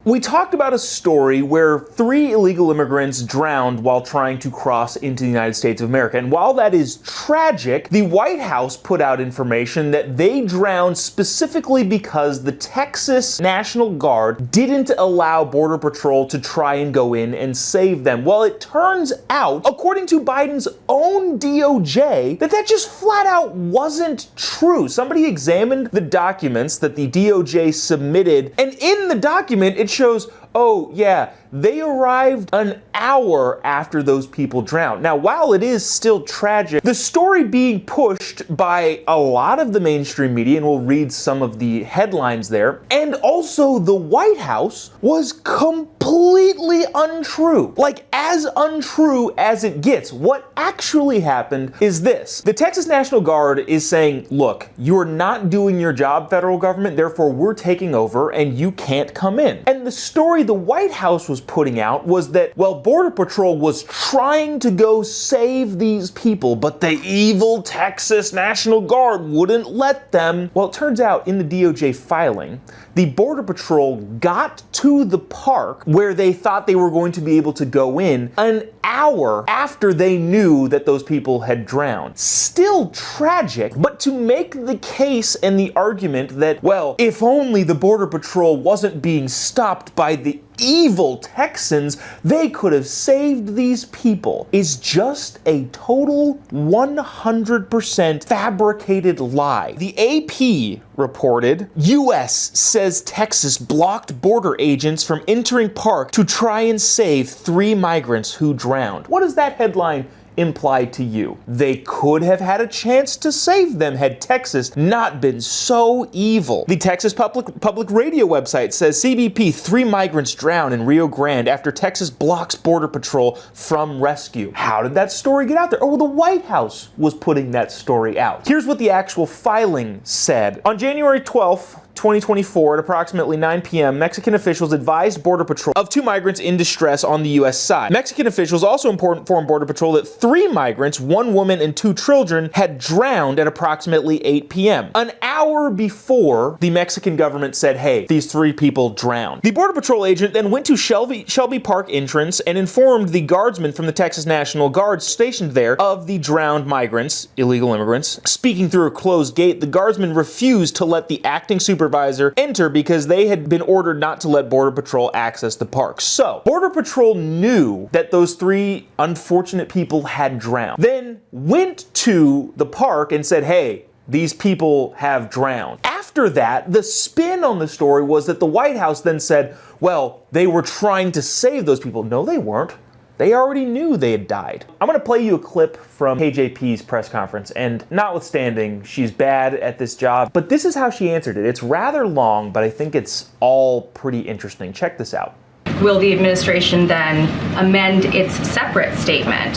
We talked about a story where 3 illegal immigrants drowned while trying to cross into the United States of America. And while that is tragic, the White House put out information that they drowned specifically because the Texas National Guard didn't allow Border Patrol to try and go in and save them. Well, it turns out, according to Biden's own DOJ, that just flat out wasn't true. Somebody examined the documents that the DOJ submitted, and in the document it shows, oh yeah, they arrived an hour after those people drowned. Now, while it is still tragic, the story being pushed by a lot of the mainstream media, and we'll read some of the headlines there, and also the White House, was completely untrue. Like, as untrue as it gets. What actually happened is this. The Texas National Guard is saying, look, you're not doing your job, federal government, therefore we're taking over and you can't come in. And the story the White House was putting out was that, well, Border Patrol was trying to go save these people, but the evil Texas National Guard wouldn't let them. Well, it turns out in the DOJ filing, the Border Patrol got to the park where they thought they were going to be able to go in an hour after they knew that those people had drowned. Still tragic, but to make the case and the argument that, well, if only the Border Patrol wasn't being stopped by the evil Texans, they could have saved these people, is just a total 100% fabricated lie. The AP reported, U.S. says Texas blocked border agents from entering park to try and save 3 migrants who drowned. What does that headline imply to you? They could have had a chance to save them had Texas not been so evil. The Texas Public Radio website says CBP, 3 migrants drown in Rio Grande after Texas blocks Border Patrol from rescue. How did that story get out there? Oh, well, the White House was putting that story out. Here's what the actual filing said. On January 12th, 2024, at approximately 9 p.m., Mexican officials advised Border Patrol of 2 migrants in distress on the U.S. side. Mexican officials also informed Border Patrol that 3 migrants, 1 woman and 2 children, had drowned at approximately 8 p.m. An hour before the Mexican government said, hey, these 3 people drowned. The Border Patrol agent then went to Shelby Park entrance and informed the guardsmen from the Texas National Guard stationed there of the drowned migrants, illegal immigrants. Speaking through a closed gate, the guardsmen refused to let the acting supervisor enter because they had been ordered not to let Border Patrol access the park. So, Border Patrol knew that those 3 unfortunate people had drowned, then went to the park and said, hey, these people have drowned. After that, the spin on the story was that the White House then said, well, they were trying to save those people. No, they weren't. They already knew they had died. I'm gonna play you a clip from KJP's press conference, and notwithstanding, she's bad at this job, but this is how she answered it. It's rather long, but I think it's all pretty interesting. Check this out. Will the administration then amend its separate statement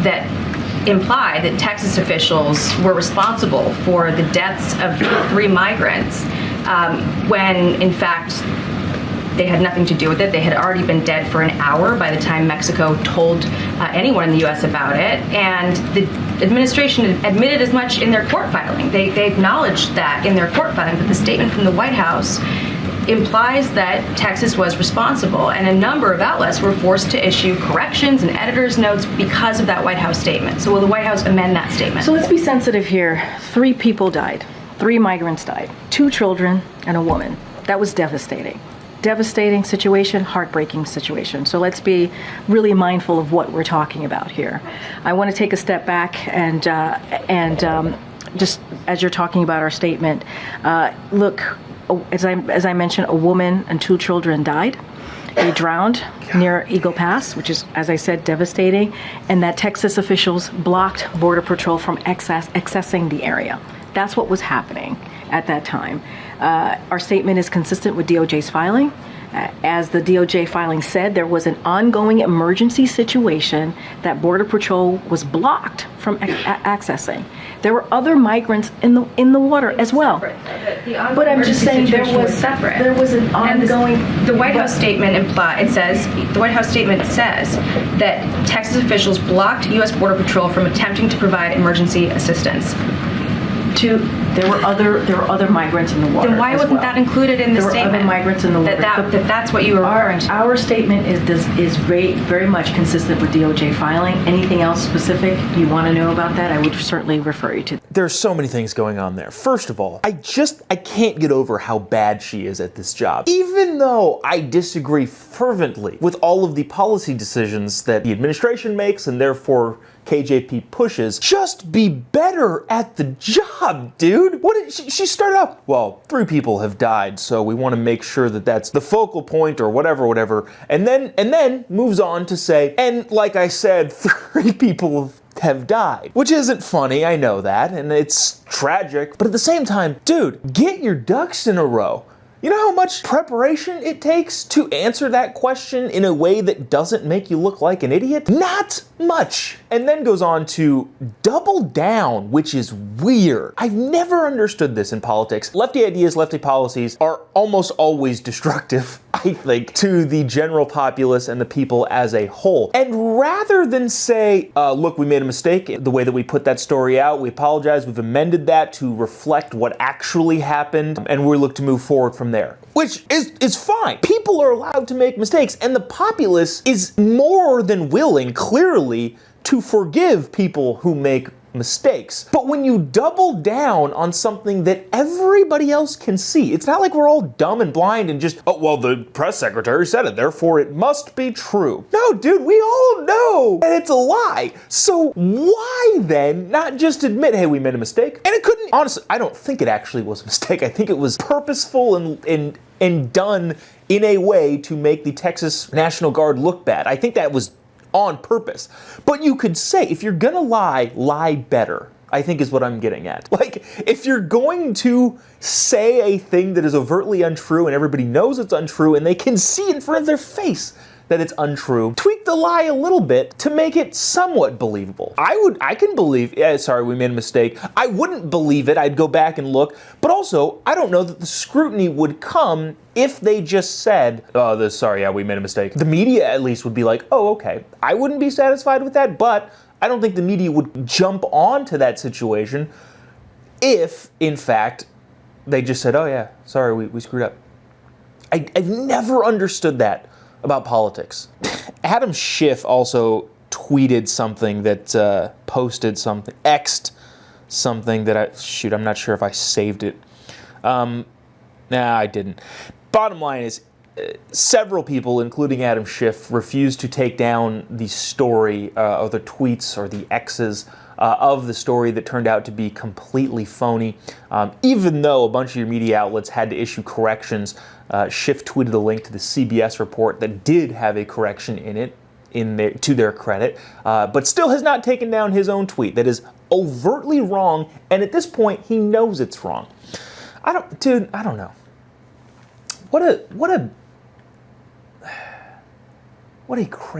that implied that Texas officials were responsible for the deaths of 3 migrants when, in fact, they had nothing to do with it? They had already been dead for an hour by the time Mexico told anyone in the U.S. about it, and the administration admitted as much in their court filing. They acknowledged that in their court filing, but the statement from the White House implies that Texas was responsible, and a number of outlets were forced to issue corrections and editor's notes because of that White House statement. So will the White House amend that statement? So let's be sensitive here. 3 people died. 3 migrants died. 2 children and a woman. That was devastating. Devastating situation, heartbreaking situation. So let's be really mindful of what we're talking about here. I want to take a step back and just as you're talking about our statement, look, as I mentioned, a woman and 2 children died. They drowned near Eagle Pass, which is, as I said, devastating, and that Texas officials blocked Border Patrol from accessing the area. That's what was happening at that time. Our statement is consistent with DOJ's filing. As the DOJ filing said, there was an ongoing emergency situation that Border Patrol was blocked from accessing. There were other migrants in the water as well. But I'm just saying there was an ongoing. The White House statement the White House statement says that Texas officials blocked U.S. Border Patrol from attempting to provide emergency assistance. There were other migrants in the water. Then why as wasn't well. that included in the There statement? were other migrants in the water. That's what you were referring to. Our statement is very much consistent with DOJ filing. Anything else specific you want to know about that, I would certainly refer you to. There's so many things going on there. First of all, I can't get over how bad she is at this job. Even though I disagree fervently with all of the policy decisions that the administration makes and therefore KJP pushes, just be better at the job, dude. What did she started off? Well, 3 people have died, so we want to make sure that that's the focal point or whatever, and then moves on to say, and like I said, 3 people have died. Which isn't funny, I know that, and it's tragic, but at the same time, dude, get your ducks in a row. You know how much preparation it takes to answer that question in a way that doesn't make you look like an idiot? Not much. And then goes on to double down, which is weird. I've never understood this in politics. Lefty ideas, lefty policies are almost always destructive, I think, to the general populace and the people as a whole. And rather than say, look, we made a mistake the way that we put that story out, we apologize, we've amended that to reflect what actually happened, and we look to move forward from there. Which is fine. People are allowed to make mistakes, and the populace is more than willing, clearly, to forgive people who make mistakes. But when you double down on something that everybody else can see, it's not like we're all dumb and blind and just, oh, well, the press secretary said it, therefore it must be true. No, dude, we all know that it's a lie. So why then not just admit, hey, we made a mistake? And it couldn't, honestly, I don't think it actually was a mistake. I think it was purposeful and done in a way to make the Texas National Guard look bad. I think that was on purpose. But you could say, if you're gonna lie better, I think is what I'm getting at. Like, if you're going to say a thing that is overtly untrue and everybody knows it's untrue and they can see in front of their face that it's untrue, tweak the lie a little bit to make it somewhat believable. I can believe, yeah, sorry, we made a mistake. I wouldn't believe it, I'd go back and look, but also, I don't know that the scrutiny would come if they just said, oh, sorry, yeah, we made a mistake. The media at least would be like, oh, okay. I wouldn't be satisfied with that, but I don't think the media would jump onto that situation if, in fact, they just said, oh yeah, sorry, we screwed up. I've never understood that about politics. Adam Schiff also tweeted something that posted something, X'd something that I'm not sure if I saved it. Nah, I didn't. Bottom line is, several people, including Adam Schiff, refused to take down the story or the tweets or the X's of the story that turned out to be completely phony. Even though a bunch of your media outlets had to issue corrections, Schiff tweeted a link to the CBS report that did have a correction in it, to their credit, but still has not taken down his own tweet that is overtly wrong, and at this point, he knows it's wrong. I don't know. What a crazy